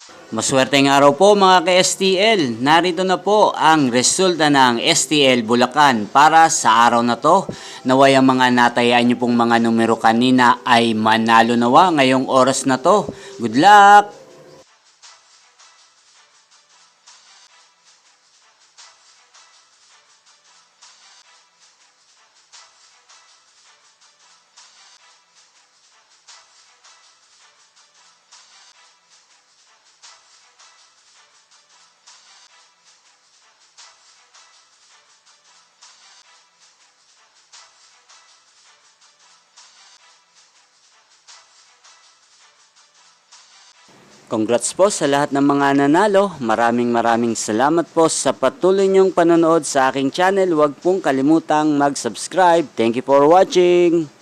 Maswerteng araw po mga ka-STL. Narito na po ang resulta ng STL Bulacan para sa araw na to. Naway ang mga natayaan nyo pong mga numero kanina ay manalo nawa ngayong oras na to. Good luck! Congrats po sa lahat ng mga nanalo. Maraming salamat po sa patuloy niyong panonood sa aking channel. Huwag pong kalimutang mag-subscribe. Thank you for watching!